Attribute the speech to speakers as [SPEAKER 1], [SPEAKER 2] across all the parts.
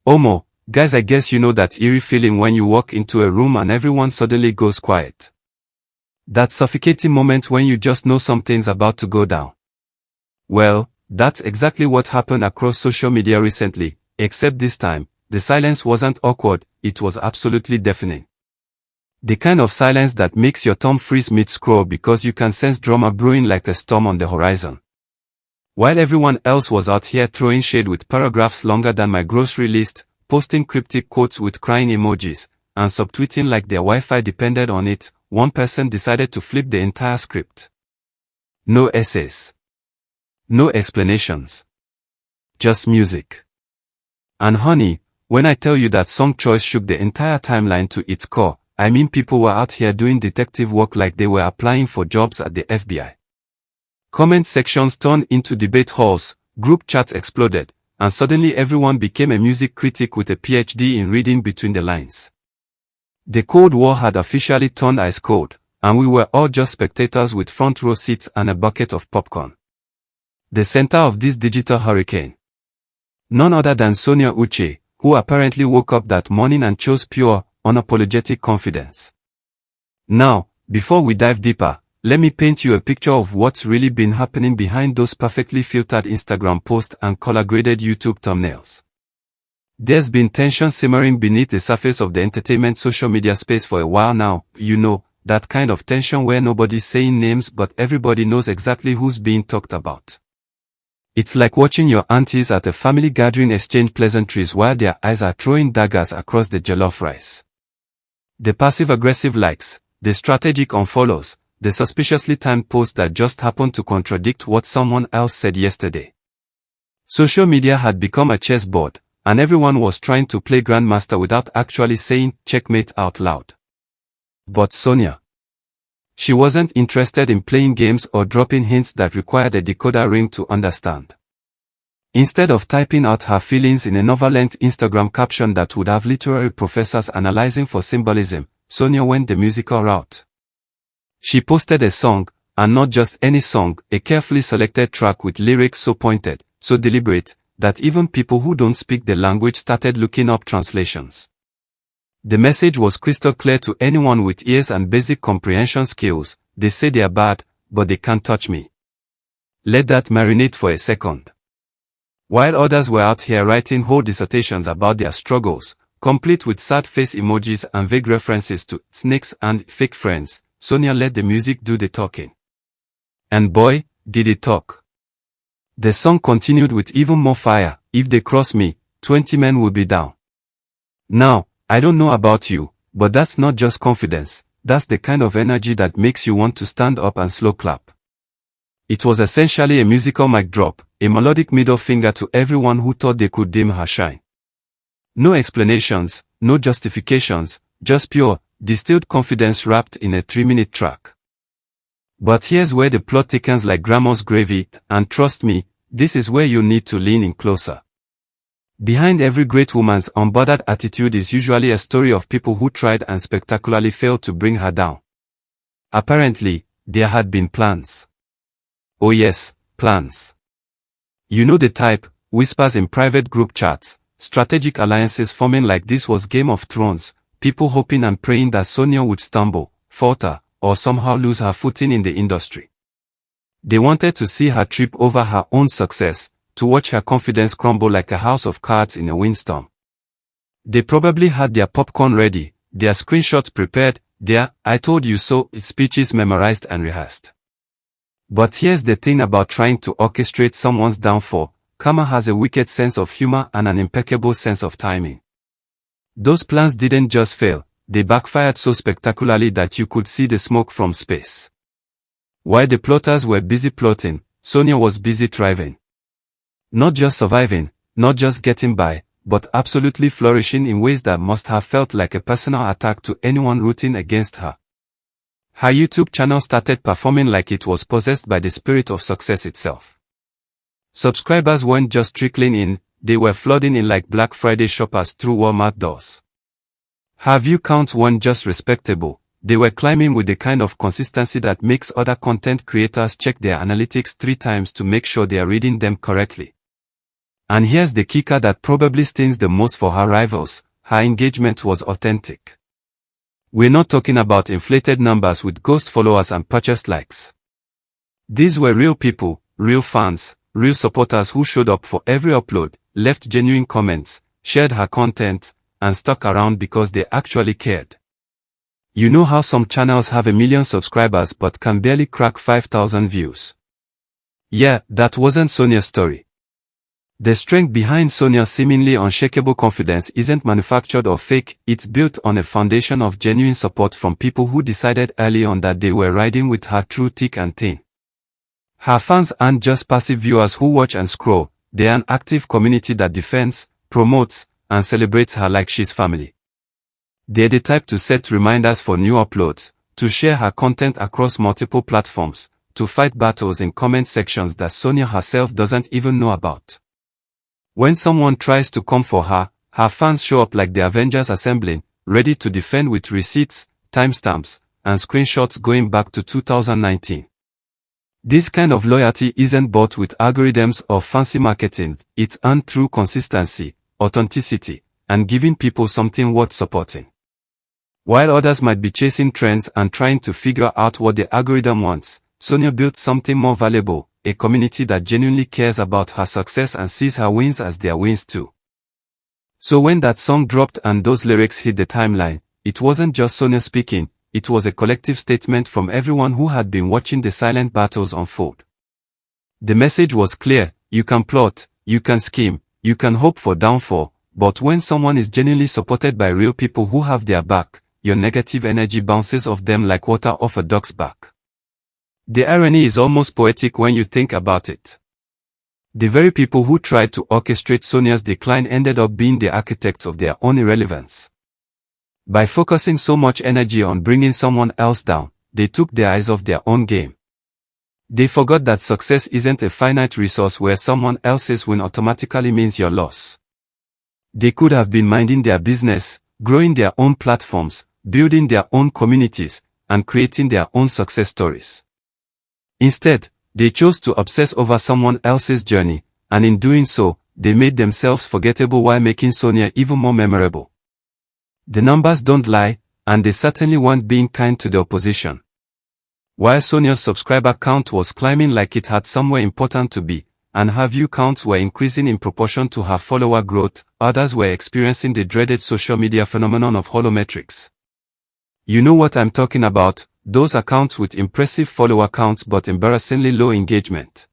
[SPEAKER 1] Omo, guys, I guess you know that eerie feeling when you walk into a room and everyone suddenly goes quiet. That suffocating moment when you just know something's about to go down. Well, that's exactly what happened across social media recently, except this time, the silence wasn't awkward, it was absolutely deafening. The kind of silence that makes your thumb freeze mid-scroll because you can sense drama brewing like a storm on the horizon. While everyone else was out here throwing shade with paragraphs longer than my grocery list, posting cryptic quotes with crying emojis, and subtweeting like their Wi-Fi depended on it, one person decided to flip the entire script. No essays. No explanations. Just music. And honey, when I tell you that song choice shook the entire timeline to its core, I mean people were out here doing detective work like they were applying for jobs at the FBI. Comment sections turned into debate halls, group chats exploded, and suddenly everyone became a music critic with a PhD in reading between the lines. The Cold War had officially turned ice cold, and we were all just spectators with front row seats and a bucket of popcorn. The center of this digital hurricane. None other than Sonia, who apparently woke up that morning and chose pure, unapologetic confidence. Now, before we dive deeper, let me paint you a picture of what's really been happening behind those perfectly filtered Instagram posts and color-graded YouTube thumbnails. There's been tension simmering beneath the surface of the entertainment social media space for a while now, you know, that kind of tension where nobody's saying names but everybody knows exactly who's being talked about. It's like watching your aunties at a family gathering exchange pleasantries while their eyes are throwing daggers across the jollof rice. The passive-aggressive likes, the strategic unfollows, the suspiciously timed posts that just happened to contradict what someone else said yesterday. Social media had become a chessboard, and everyone was trying to play grandmaster without actually saying checkmate out loud. But Sonia. She wasn't interested in playing games or dropping hints that required a decoder ring to understand. Instead of typing out her feelings in a novel-length Instagram caption that would have literary professors analyzing for symbolism, Sonia went the musical route. She posted a song, and not just any song, a carefully selected track with lyrics so pointed, so deliberate, that even people who don't speak the language started looking up translations. The message was crystal clear to anyone with ears and basic comprehension skills. They say they are bad, but they can't touch me. Let that marinate for a second. While others were out here writing whole dissertations about their struggles, complete with sad face emojis and vague references to snakes and fake friends, Sonia let the music do the talking. And boy, did it talk. The song continued with even more fire. If they cross me, 20 men will be down. Now, I don't know about you, but that's not just confidence, that's the kind of energy that makes you want to stand up and slow clap. It was essentially a musical mic drop, a melodic middle finger to everyone who thought they could dim her shine. No explanations, no justifications, just pure, distilled confidence wrapped in a 3-minute track. But here's where the plot thickens like grandma's gravy, and trust me, this is where you need to lean in closer. Behind every great woman's unbothered attitude is usually a story of people who tried and spectacularly failed to bring her down. Apparently, there had been plans. Oh yes, plans. You know the type, whispers in private group chats, strategic alliances forming like this was Game of Thrones, people hoping and praying that Sonia would stumble, falter, or somehow lose her footing in the industry. They wanted to see her trip over her own success, to watch her confidence crumble like a house of cards in a windstorm. They probably had their popcorn ready, their screenshots prepared, their "I told you so" speeches memorized and rehearsed. But here's the thing about trying to orchestrate someone's downfall: karma has a wicked sense of humor and an impeccable sense of timing. Those plans didn't just fail, they backfired so spectacularly that you could see the smoke from space. While the plotters were busy plotting, Sonia was busy thriving. Not just surviving, not just getting by, but absolutely flourishing in ways that must have felt like a personal attack to anyone rooting against her. Her YouTube channel started performing like it was possessed by the spirit of success itself. Subscribers weren't just trickling in, they were flooding in like Black Friday shoppers through Walmart doors. Her view counts weren't just respectable, they were climbing with the kind of consistency that makes other content creators check their analytics 3 times to make sure they are reading them correctly. And here's the kicker that probably stings the most for her rivals: her engagement was authentic. We're not talking about inflated numbers with ghost followers and purchased likes. These were real people, real fans, real supporters who showed up for every upload, left genuine comments, shared her content, and stuck around because they actually cared. You know how some channels have 1 million subscribers but can barely crack 5,000 views? Yeah, that wasn't Sonia's story. The strength behind Sonia's seemingly unshakable confidence isn't manufactured or fake, it's built on a foundation of genuine support from people who decided early on that they were riding with her through thick and thin. Her fans aren't just passive viewers who watch and scroll, they're an active community that defends, promotes, and celebrates her like she's family. They're the type to set reminders for new uploads, to share her content across multiple platforms, to fight battles in comment sections that Sonia herself doesn't even know about. When someone tries to come for her, her fans show up like the Avengers assembling, ready to defend with receipts, timestamps, and screenshots going back to 2019. This kind of loyalty isn't bought with algorithms or fancy marketing, it's earned through consistency, authenticity, and giving people something worth supporting. While others might be chasing trends and trying to figure out what the algorithm wants, Sonia built something more valuable, a community that genuinely cares about her success and sees her wins as their wins too. So when that song dropped and those lyrics hit the timeline, it wasn't just Sonia speaking, it was a collective statement from everyone who had been watching the silent battles unfold. The message was clear: you can plot, you can scheme, you can hope for downfall, but when someone is genuinely supported by real people who have their back, your negative energy bounces off them like water off a duck's back. The irony is almost poetic when you think about it. The very people who tried to orchestrate Sonia's decline ended up being the architects of their own irrelevance. By focusing so much energy on bringing someone else down, they took their eyes off their own game. They forgot that success isn't a finite resource where someone else's win automatically means your loss. They could have been minding their business, growing their own platforms, building their own communities, and creating their own success stories. Instead, they chose to obsess over someone else's journey, and in doing so, they made themselves forgettable while making Sonia even more memorable. The numbers don't lie, and they certainly weren't being kind to the opposition. While Sonia's subscriber count was climbing like it had somewhere important to be, and her view counts were increasing in proportion to her follower growth, others were experiencing the dreaded social media phenomenon of holometrics. You know what I'm talking about, those accounts with impressive follower counts but embarrassingly low engagement.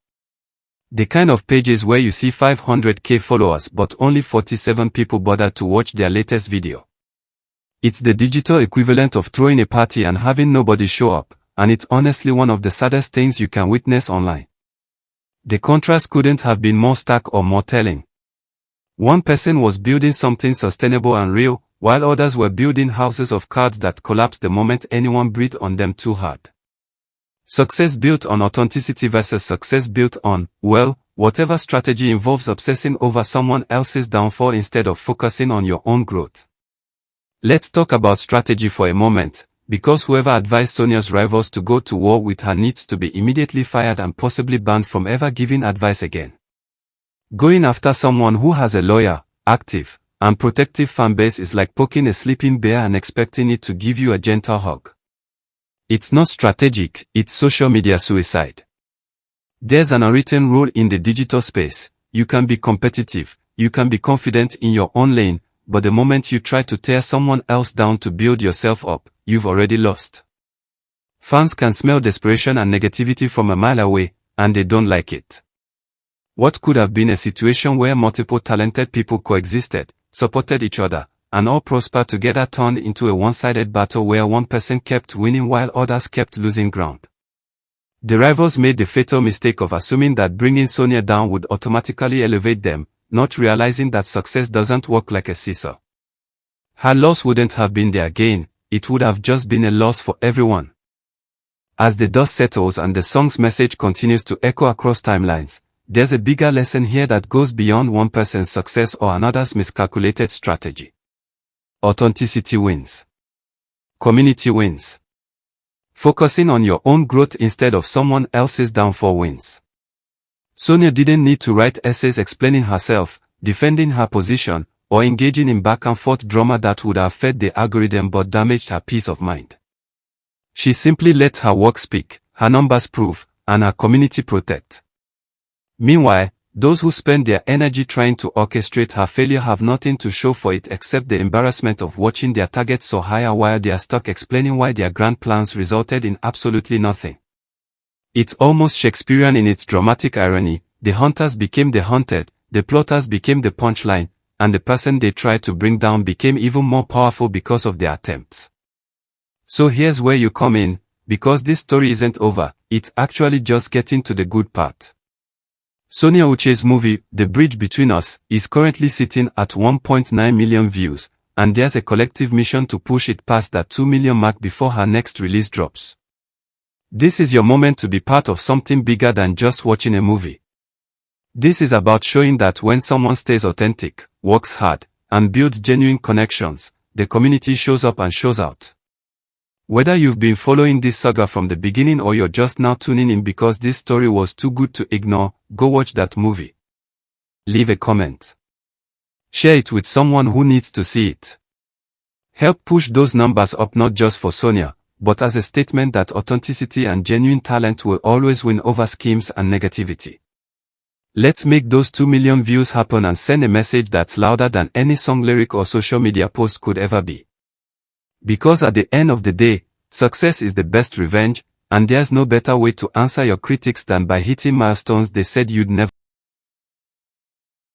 [SPEAKER 1] The kind of pages where you see 500k followers but only 47 people bothered to watch their latest video. It's the digital equivalent of throwing a party and having nobody show up, and it's honestly one of the saddest things you can witness online. The contrast couldn't have been more stark or more telling. One person was building something sustainable and real, while others were building houses of cards that collapsed the moment anyone breathed on them too hard. Success built on authenticity versus success built on, well, whatever strategy involves obsessing over someone else's downfall instead of focusing on your own growth. Let's talk about strategy for a moment, because whoever advised Sonia's rivals to go to war with her needs to be immediately fired and possibly banned from ever giving advice again. Going after someone who has a loyal, active, and protective fanbase is like poking a sleeping bear and expecting it to give you a gentle hug. It's not strategic, it's social media suicide. There's an unwritten rule in the digital space: you can be competitive, you can be confident in your own lane, but the moment you try to tear someone else down to build yourself up, you've already lost. Fans can smell desperation and negativity from a mile away, and they don't like it. What could have been a situation where multiple talented people coexisted, supported each other, and all prospered together turned into a one-sided battle where one person kept winning while others kept losing ground. The rivals made the fatal mistake of assuming that bringing Sonia down would automatically elevate them, not realizing that success doesn't work like a seesaw. Her loss wouldn't have been their gain, it would have just been a loss for everyone. As the dust settles and the song's message continues to echo across timelines, there's a bigger lesson here that goes beyond one person's success or another's miscalculated strategy. Authenticity wins. Community wins. Focusing on your own growth instead of someone else's downfall wins. Sonia didn't need to write essays explaining herself, defending her position, or engaging in back-and-forth drama that would have fed the algorithm but damaged her peace of mind. She simply let her work speak, her numbers prove, and her community protect. Meanwhile, those who spend their energy trying to orchestrate her failure have nothing to show for it except the embarrassment of watching their targets soar higher while they are stuck explaining why their grand plans resulted in absolutely nothing. It's almost Shakespearean in its dramatic irony. The hunters became the hunted, the plotters became the punchline, and the person they tried to bring down became even more powerful because of their attempts. So here's where you come in, because this story isn't over, it's actually just getting to the good part. Sonia Uche's movie, The Bridge Between Us, is currently sitting at 1.9 million views, and there's a collective mission to push it past that 2 million mark before her next release drops. This is your moment to be part of something bigger than just watching a movie. This is about showing that when someone stays authentic, works hard, and builds genuine connections, the community shows up and shows out. Whether you've been following this saga from the beginning or you're just now tuning in because this story was too good to ignore, go watch that movie. Leave a comment. Share it with someone who needs to see it. Help push those numbers up not just for Sonia, but as a statement that authenticity and genuine talent will always win over schemes and negativity. Let's make those 2 million views happen and send a message that's louder than any song lyric or social media post could ever be. Because at the end of the day, success is the best revenge, and there's no better way to answer your critics than by hitting milestones they said you'd never